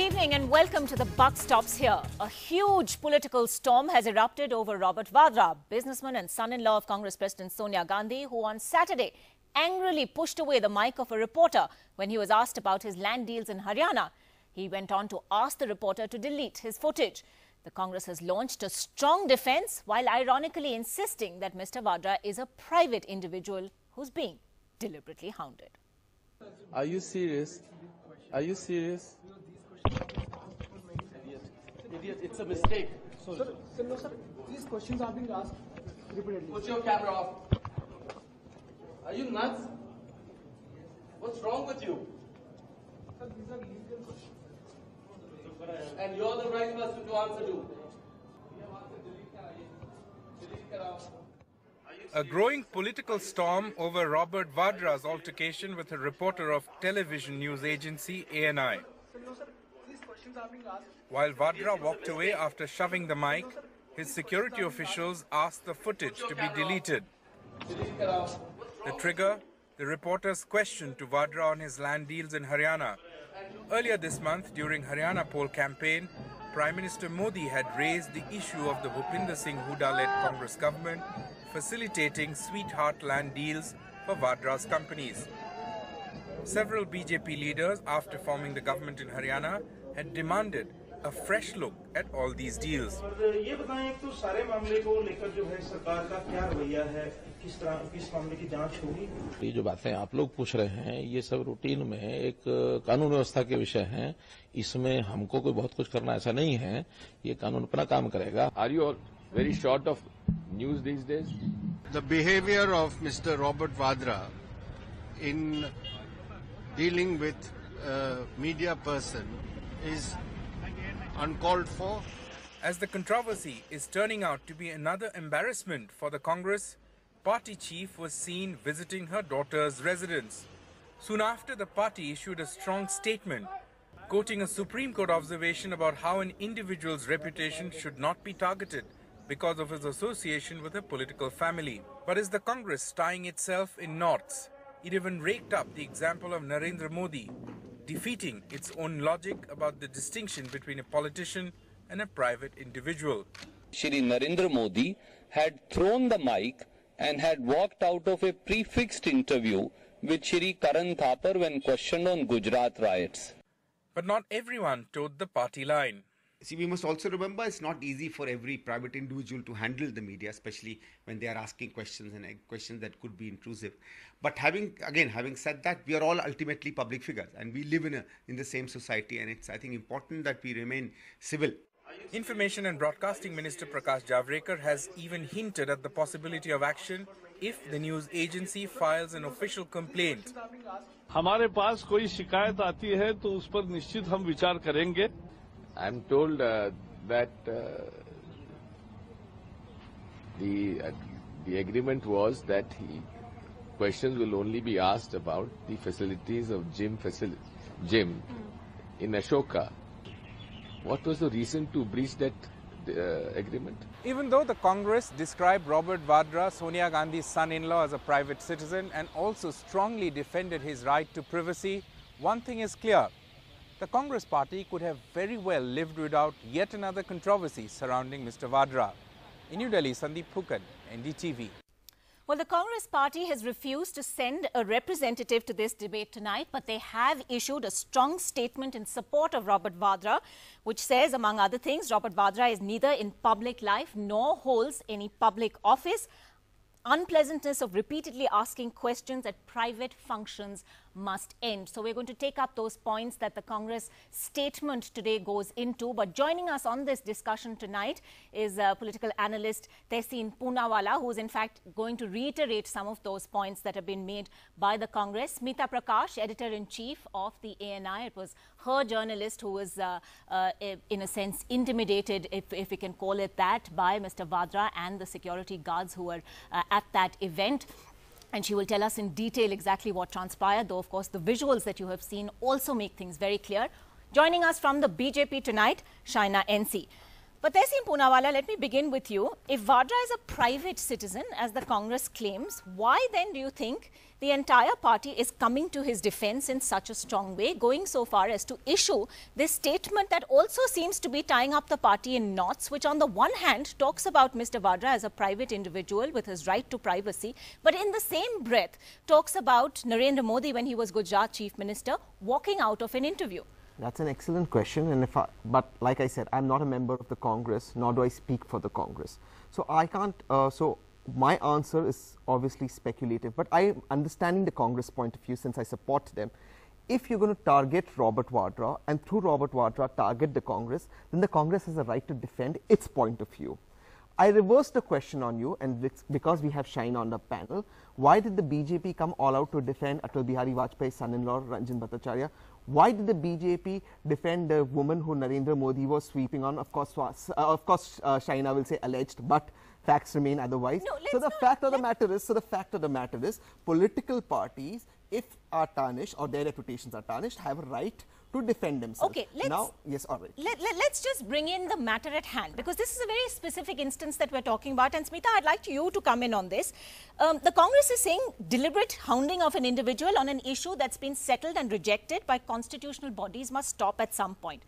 evening and welcome to The Buck Stops Here. A huge political storm has erupted over Robert Vadra, businessman and son-in-law of Congress President Sonia Gandhi, who on Saturday angrily pushed away the mic of a reporter when he was asked about his land deals in Haryana. He went on to ask the reporter to delete his footage. The Congress has launched a strong defence while ironically insisting that Mr. Vadra is a private individual who's being deliberately hounded. Are you serious? Are you serious? Idiot, it's a mistake. Sir, no, sir. These questions are being asked repeatedly. Put your camera off. Are you nuts? What's wrong with you? Sir, these are legal questions. And you're the right person to answer to. A growing political storm over Robert Vadra's altercation with a reporter of television news agency ANI. While Vadra walked away after shoving the mic, his security officials asked the footage to be deleted. The trigger, the reporter's question to Vadra on his land deals in Haryana. Earlier this month, during Haryana poll campaign, Prime Minister Modi had raised the issue of the Bhupinder Singh Hooda-led Congress government facilitating sweetheart land deals for Vadra's companies. Several BJP leaders, after forming the government in Haryana, had demanded a fresh look at all these deals. ये जो बातें आप लोग पूछ रहे हैं ये सब रूटीन में एक कानून व्यवस्था के विषय हैं इसमें हमको कोई बहुत कुछ करना ऐसा नहीं है ये कानून अपना काम करेगा. Are you all very short of news these days? The behavior of Mr. Robert Vadra in dealing with a media person is uncalled for. As the controversy is turning out to be another embarrassment for the Congress, party chief was seen visiting her daughter's residence. Soon after, the party issued a strong statement, quoting a Supreme Court observation about how an individual's reputation should not be targeted because of his association with a political family. But is the Congress tying itself in knots? It even raked up the example of Narendra Modi, defeating its own logic about the distinction between a politician and a private individual. Shri Narendra Modi had thrown the mic and had walked out of a prefixed interview with Shri Karan Thapar when questioned on Gujarat riots. But not everyone towed the party line. See, we must also remember it's not easy for every private individual to handle the media, especially when they are asking questions and questions that could be intrusive. But having said that, we are all ultimately public figures and we live in the same society, and it's, I think, important that we remain civil. Information and Broadcasting Minister Prakash Javadekar has even hinted at the possibility of action if the news agency files an official complaint. हमारे पास कोई शिकायत आती है तो उस पर निश्चित हम विचार करेंगे. I'm told that the agreement was that questions will only be asked about the facilities of gym in Ashoka. What was the reason to breach that agreement? Even though the Congress described Robert Vadra, Sonia Gandhi's son-in-law, as a private citizen and also strongly defended his right to privacy, one thing is clear. The Congress party could have very well lived without yet another controversy surrounding Mr. Vadra. In New Delhi, Sandeep Phukan, NDTV. Well, the Congress party has refused to send a representative to this debate tonight, but they have issued a strong statement in support of Robert Vadra, which says, among other things, Robert Vadra is neither in public life nor holds any public office. Unpleasantness of repeatedly asking questions at private functions must end. So we're going to take up those points that the Congress statement today goes into. But joining us on this discussion tonight is political analyst Tehseen Poonawala, who is in fact going to reiterate some of those points that have been made by the Congress. Smita Prakash, editor-in-chief of the ANI. It was her journalist who was, in a sense, intimidated, if we can call it that, by Mr. Vadra and the security guards who were at that event. And she will tell us in detail exactly what transpired, though, of course, the visuals that you have seen also make things very clear. Joining us from the BJP tonight, Shaina NC. But Tehseen Poonawalla, let me begin with you. If Vadra is a private citizen, as the Congress claims, why then do you think the entire party is coming to his defense in such a strong way, going so far as to issue this statement that also seems to be tying up the party in knots, which on the one hand talks about Mr. Vadra as a private individual with his right to privacy, but in the same breath talks about Narendra Modi when he was Gujarat Chief Minister walking out of an interview? That's an excellent question, and but like I said, I'm not a member of the Congress, nor do I speak for the Congress. So I can't, so my answer is obviously speculative, but I am understanding the Congress point of view since I support them. If you're going to target Robert Vadra and through Robert Vadra target the Congress, then the Congress has a right to defend its point of view. I reverse the question on you, and because we have Shine on the panel, why did the BJP come all out to defend Atal Bihari Vajpayee's son-in-law Ranjan Bhattacharya? Why did the BJP defend the woman who Narendra Modi was sweeping on? Of course, Shaina will say alleged, but facts remain otherwise. No, so the fact of the matter is, political parties, if are tarnished or their reputations are tarnished, have a right to defend themselves. Okay, yes, all right. Let's just bring in the matter at hand, because this is a very specific instance that we're talking about. And Smita, I'd like you to come in on this. The Congress is saying deliberate hounding of an individual on an issue that's been settled and rejected by constitutional bodies must stop at some point.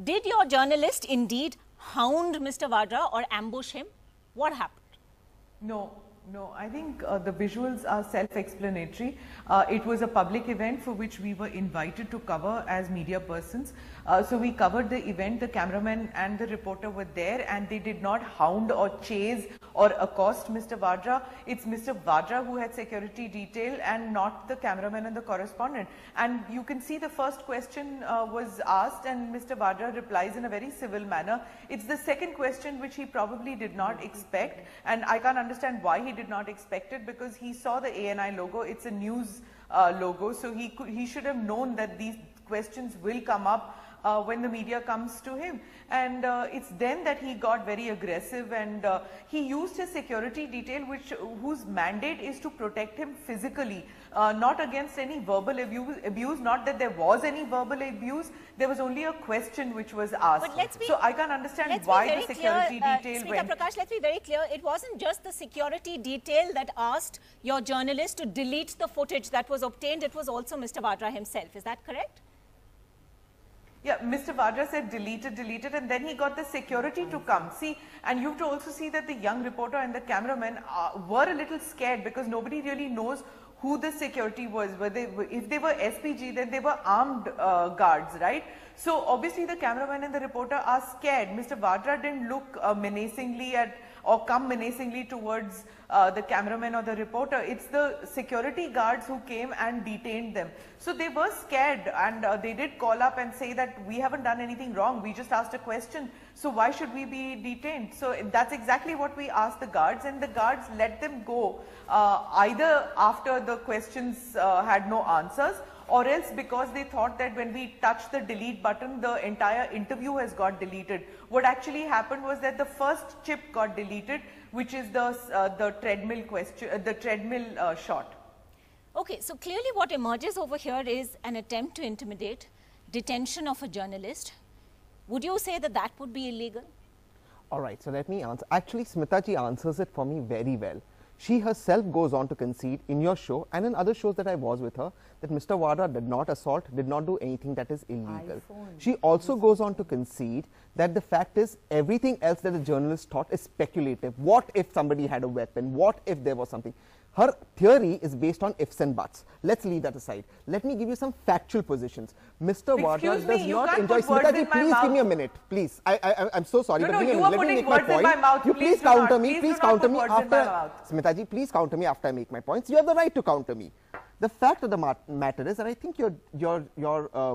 Did your journalist indeed hound Mr. Vadra or ambush him? What happened? No, I think the visuals are self-explanatory. It was a public event for which we were invited to cover as media persons. So we covered the event, the cameraman and the reporter were there, and they did not hound or chase or accost Mr. Vadra. It's Mr. Vadra who had security detail and not the cameraman and the correspondent. And you can see the first question was asked and Mr. Vadra replies in a very civil manner. It's the second question which he probably did not expect, and I can't understand why he did not expect it, because he saw the ANI logo. It's a news logo, so he should have known that these questions will come up when the media comes to him, and it's then that he got very aggressive, and he used his security detail whose mandate is to protect him physically, not against any verbal abuse, not that there was any verbal abuse, there was only a question which was asked. So I can't understand why the security detail Smita went. Prakash, let's be very clear, it wasn't just the security detail that asked your journalist to delete the footage that was obtained, it was also Mr. Vadra himself, is that correct? Yeah, Mr. Vadra said delete it, and then he got the security to come. See, and you have to also see that the young reporter and the cameraman were a little scared, because nobody really knows who the security was. If they were SPG, then they were armed guards, right? So obviously the cameraman and the reporter are scared. Mr. Vadra didn't look menacingly or come menacingly towards the cameraman or the reporter. It's the security guards who came and detained them. So they were scared, and they did call up and say that we haven't done anything wrong, we just asked a question, so why should we be detained? So that's exactly what we asked the guards, and the guards let them go either after the questions had no answers, or else because they thought that when we touch the delete button, the entire interview has got deleted. What actually happened was that the first chip got deleted, which is the treadmill question, the treadmill shot. Okay, so clearly what emerges over here is an attempt to intimidate, detention of a journalist. Would you say that that would be illegal? All right, so let me answer. Actually, Smita ji answers it for me very well. She herself goes on to concede in your show and in other shows that I was with her that Mr. Vadra did not assault, did not do anything that is illegal. She also goes on to concede that the fact is everything else that the journalist thought is speculative. What if somebody had a weapon? What if there was something? Her theory is based on ifs and buts. Let's leave that aside. Let me give you some factual positions. Mr. Vadra does not enjoy. Smita ji, please give me a minute. Please. I'm so sorry. No, but you let are me putting make my words in my point. mouth. You please counter me. Please counter me after. Smita ji, please counter me after I make my points. You have the right to counter me. The fact of the matter is, and I think your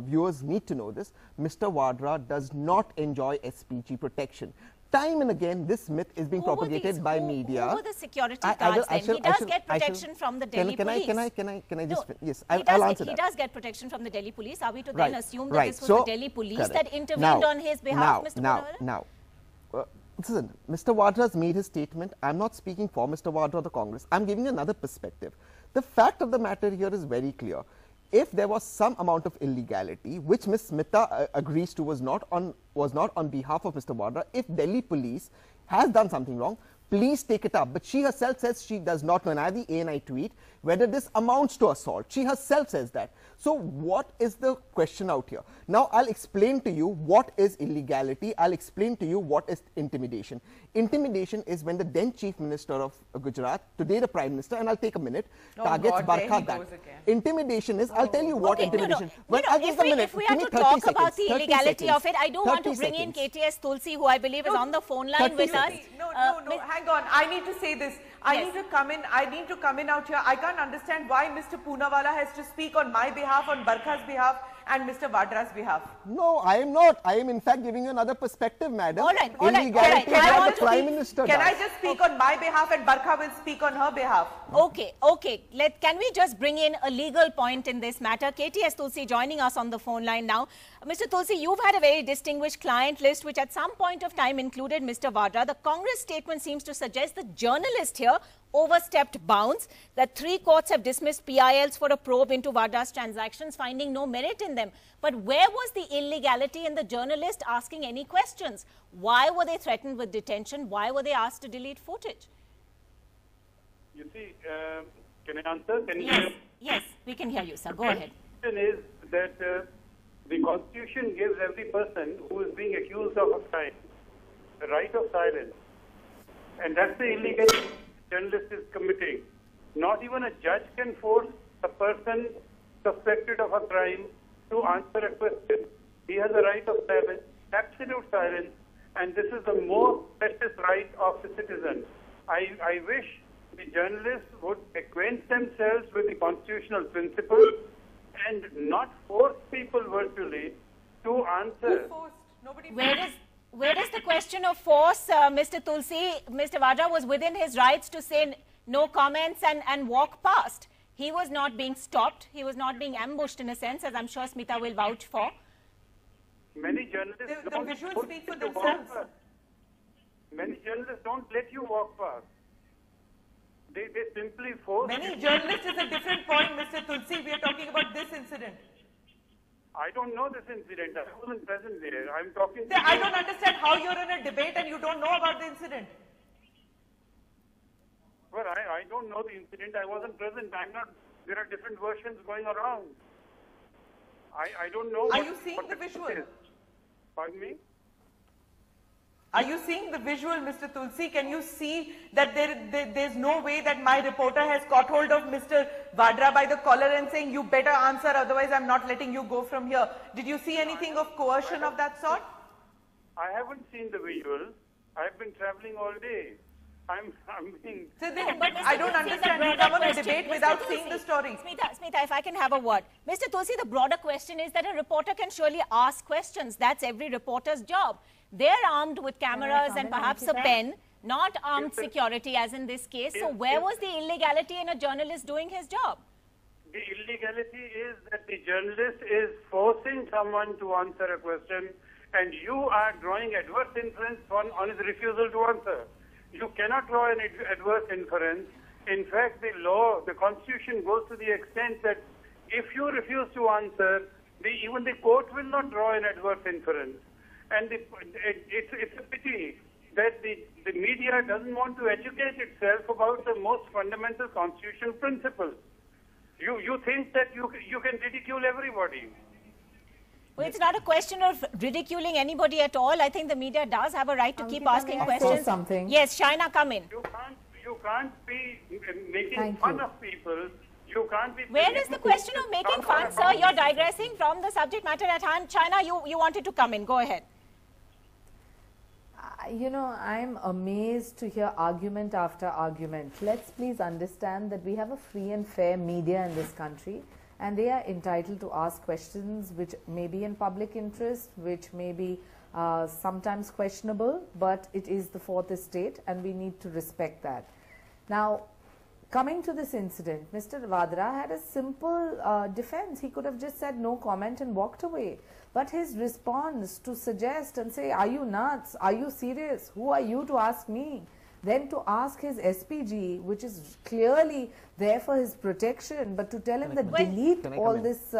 viewers need to know this, Mr. Vadra does not enjoy SPG protection. Time and again, this myth is being propagated by media. Who were the security guards then? He does get protection from the Delhi police. Can I just, yes, I'll answer that. He does get protection from the Delhi police. Are we to then assume that this was So, the Delhi police correct. that intervened on his behalf, Mr. Poonawalla? Listen, Mr. Vadra has made his statement. I'm not speaking for Mr. Vadra or the Congress. I'm giving another perspective. The fact of the matter here is very clear. if there was some amount of illegality, which Ms. Smita agrees to was not on behalf of Mr. Vadra, if Delhi police has done something wrong, please take it up. But she herself says she does not know, and I have the ANI tweet, whether this amounts to assault. She herself says that. So what is the question out here? Now I'll explain to you what is illegality. I'll explain to you what is intimidation. Intimidation is when the then Chief Minister of Gujarat, today the Prime Minister, and I'll take a minute, targets Barkha that. Intimidation is, I'll tell you what intimidation. No. If we are to talk about the illegality of it, I do want to bring in KTS Tulsi, who I believe is on the phone line with us. No, hang on. I need to say this. I need to come in out here. I can't understand why Mr. Poonawalla has to speak on my behalf, on Barkha's behalf, and Mr. Vadra's behalf. No, I am not. I am in fact giving you another perspective, madam. All right. Illegality is what the Prime Minister Can does. I just speak on my behalf and Barkha will speak on her behalf? Okay. Can we just bring in a legal point in this matter? KTS Tulsi joining us on the phone line now. Mr. Tulsi, you've had a very distinguished client list, which at some point of time included Mr. Vadra. The Congress statement seems to suggest the journalist here overstepped bounds, that 3 courts have dismissed PILs for a probe into Vadra's transactions, finding no merit in them. But where was the illegality in the journalist asking any questions? Why were they threatened with detention? Why were they asked to delete footage? You see, can I answer? Yes, we can hear you, sir. Go ahead. The question is that the Constitution gives every person who is being accused of a crime the right of silence. And that's the illegality journalist is committing. Not even a judge can force a person suspected of a crime to answer a question. He has a right of silence, absolute silence, and this is the most precious right of the citizen. I wish the journalists would acquaint themselves with the constitutional principles and not force people virtually to answer. Who forced? Nobody forced. Where is the question of force, Mr. Tulsi? Mr. Vadra was within his rights to say no comments and walk past. He was not being stopped. He was not being ambushed in a sense, as I'm sure Smita will vouch for. Many journalists the visuals speak for themselves. Many journalists don't let you walk past. They simply force. Many journalists is a different point, Mr. Tulsi. We are talking about this incident. I don't know this incident. I wasn't present there. I'm talking. I don't understand how you're in a debate and you don't know about the incident. Well, I don't know the incident. I wasn't present. I'm not. There are different versions going around. I don't know. Are you seeing the visual? Pardon me? Are you seeing the visual, Mr. Tulsi? Can you see that there's no way that my reporter has caught hold of Mr. Vadra by the collar and saying, you better answer, otherwise I'm not letting you go from here. Did you see anything of coercion of that sort? I haven't seen the visuals. I've been traveling all day. I'm being... So I don't understand. You come on a debate without seeing the story. Smita, if I can have a word. Mr. Tulsi, the broader question is that a reporter can surely ask questions. That's every reporter's job. They're armed with cameras and perhaps a pen, not armed security as in this case. So where was the illegality in a journalist doing his job? The illegality is that the journalist is forcing someone to answer a question and you are drawing adverse inference on his refusal to answer. You cannot draw an adverse inference. In fact, the law, the Constitution goes to the extent that if you refuse to answer, even the court will not draw an adverse inference. And it's a pity that the media doesn't want to educate itself about the most fundamental constitutional principles. You think that you can ridicule everybody. Well, it's not a question of ridiculing anybody at all. I think the media does have a right to keep asking questions. Yes, Shaina, come in. You can't be making fun of people. You can't be... Where is the question of making fun, sir? You're digressing from the subject matter at hand. Shaina, you wanted to come in. Go ahead. You know, I'm amazed to hear argument after argument. Let's please understand that we have a free and fair media in this country, and they are entitled to ask questions which may be in public interest, which may be sometimes questionable, but it is the fourth estate and we need to respect that. Now, coming to this incident, Mr. Vadra had a simple defense. He could have just said no comment and walked away. But his response to suggest and say, are you nuts? Are you serious? Who are you to ask me? then to ask his SPG, which is clearly there for his protection, but to tell him that delete all this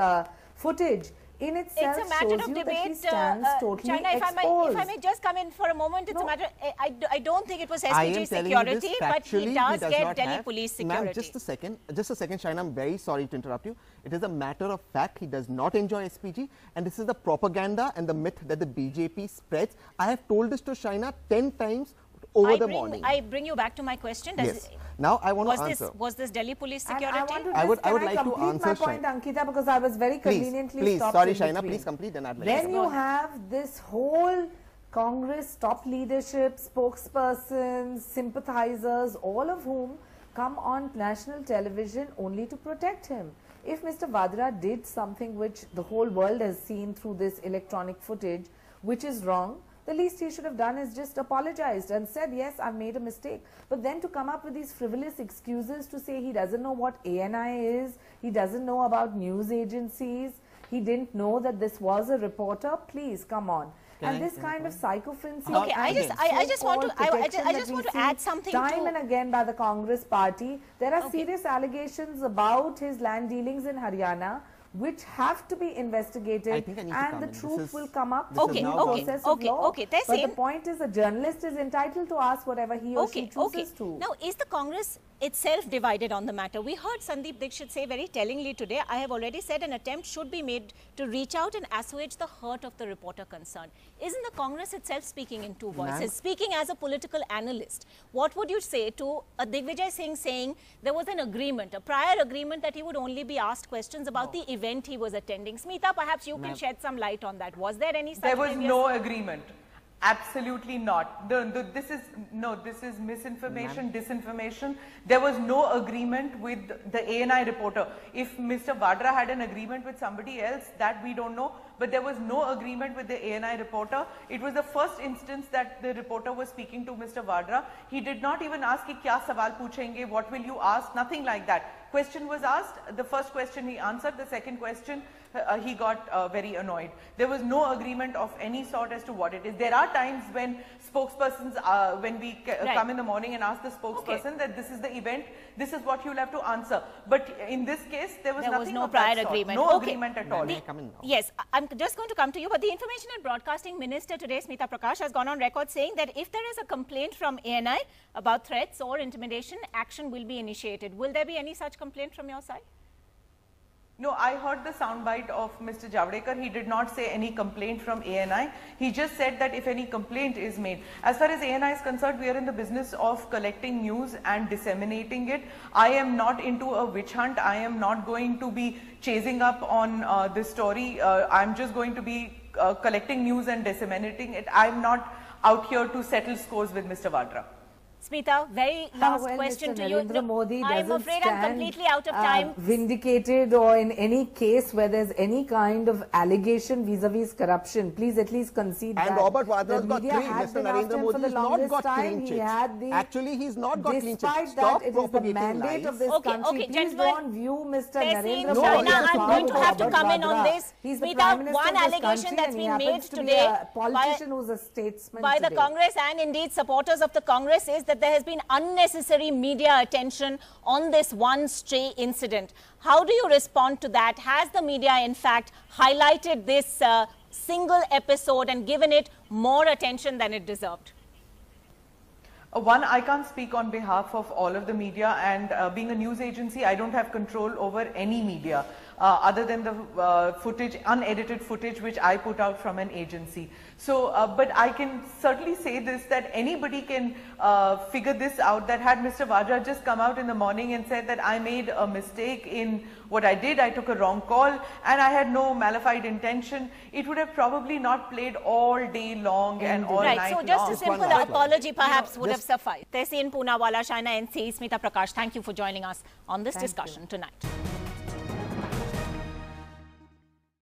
footage in itself shows you that he stands totally exposed. If I may just come in for a moment, it's a matter. I don't think it was SPG security, but he does get Delhi police security. Just a second, Shaina. I'm very sorry to interrupt you. It is a matter of fact. He does not enjoy SPG, and this is the propaganda and the myth that the BJP spreads. I have told this to Shaina 10 times over the morning. I bring you back to my question. Yes. Now I want to answer. Was this Delhi police security? I would like to answer my point, Ankita, because I was very conveniently stopped. Sorry, Shaina, please complete. Then I'd like. Then you have this whole Congress top leadership, spokespersons, sympathizers, all of whom come on national television only to protect him. If Mr. Vadra did something which the whole world has seen through this electronic footage, which is wrong, the least he should have done is just apologized and said, yes, I've made a mistake. But then to come up with these frivolous excuses to say he doesn't know what ANI is, he doesn't know about news agencies, he didn't know that this was a reporter, please, come on. And this kind of psychophancy. Okay, I just want to add something time and again by the Congress party. There are serious allegations about his land dealings in Haryana, which have to be investigated, and the truth will come up through the process of law. But the point is, a journalist is entitled to ask whatever he or she chooses to. Now, is the Congress itself divided on the matter? We heard Sandeep Dixit say very tellingly today, I have already said an attempt should be made to reach out and assuage the hurt of the reporter concerned. Isn't the Congress itself speaking in two voices? Speaking as a political analyst, what would you say to a Digvijay Singh saying there was an agreement, a prior agreement that he would only be asked questions about the event he was attending? Smita, perhaps you can shed some light on that. Was there any such There was no agreement. Absolutely not. This is misinformation, disinformation. There was no agreement with the ANI reporter. If Mr. Vadra had an agreement with somebody else, that we don't know. But there was no agreement with the ANI reporter. It was the first instance that the reporter was speaking to Mr. Vadra. He did not even ask, kya sawal puchenge, what will you ask, nothing like that. Question was asked, the first question he answered, the second question he got very annoyed. There was no agreement of any sort as to what it is. There are times when spokespersons, when we come in the morning and ask the spokesperson that this is the event, this is what you'll have to answer. But in this case, there was no prior agreement. No agreement at all. Yes, I'm just going to come to you, but the Information and Broadcasting Minister today, Smita Prakash, has gone on record saying that if there is a complaint from ANI about threats or intimidation, action will be initiated. Will there be any such complaint from your side? No, I heard the soundbite of Mr. Javadekar. He did not say any complaint from ANI. He just said that if any complaint is made. As far as ANI is concerned, we are in the business of collecting news and disseminating it. I am not into a witch hunt. I am not going to be chasing up on this story. I'm just going to be collecting news and disseminating it. I'm not out here to settle scores with Mr. Vadra. Smita, very last question Mr. to you. Narendra Modi I'm afraid I'm completely out of time. Vindicated, or in any case where there's any kind of allegation vis-a-vis corruption, please at least concede that. And Robert Vadra got clean. Mr. Narendra Modi has not got clean chits. Actually, he's not got clean chits. Despite that, it is the mandate of this country. Please don't view Mr. Narendra Modi. I'm going to have to come in on this. He's the Prime Minister one allegation that's been made today a politician who's a statesman by the Congress and indeed supporters of the Congress is that there has been unnecessary media attention on this one stray incident. How do you respond to that? Has the media in fact highlighted this single episode and given it more attention than it deserved? One, I can't speak on behalf of all of the media, and being a news agency, I don't have control over any media other than the footage, unedited footage which I put out from an agency. So, but I can certainly say this, that anybody can figure this out, that had Mr. Vadra just come out in the morning and said that I made a mistake in what I did, I took a wrong call and I had no malified intention, it would have probably not played all day long and all night long. So just a simple apology perhaps would have sufficed. Tehseen Poonawala, Shaina NC, Smita Prakash, thank you for joining us on this discussion tonight.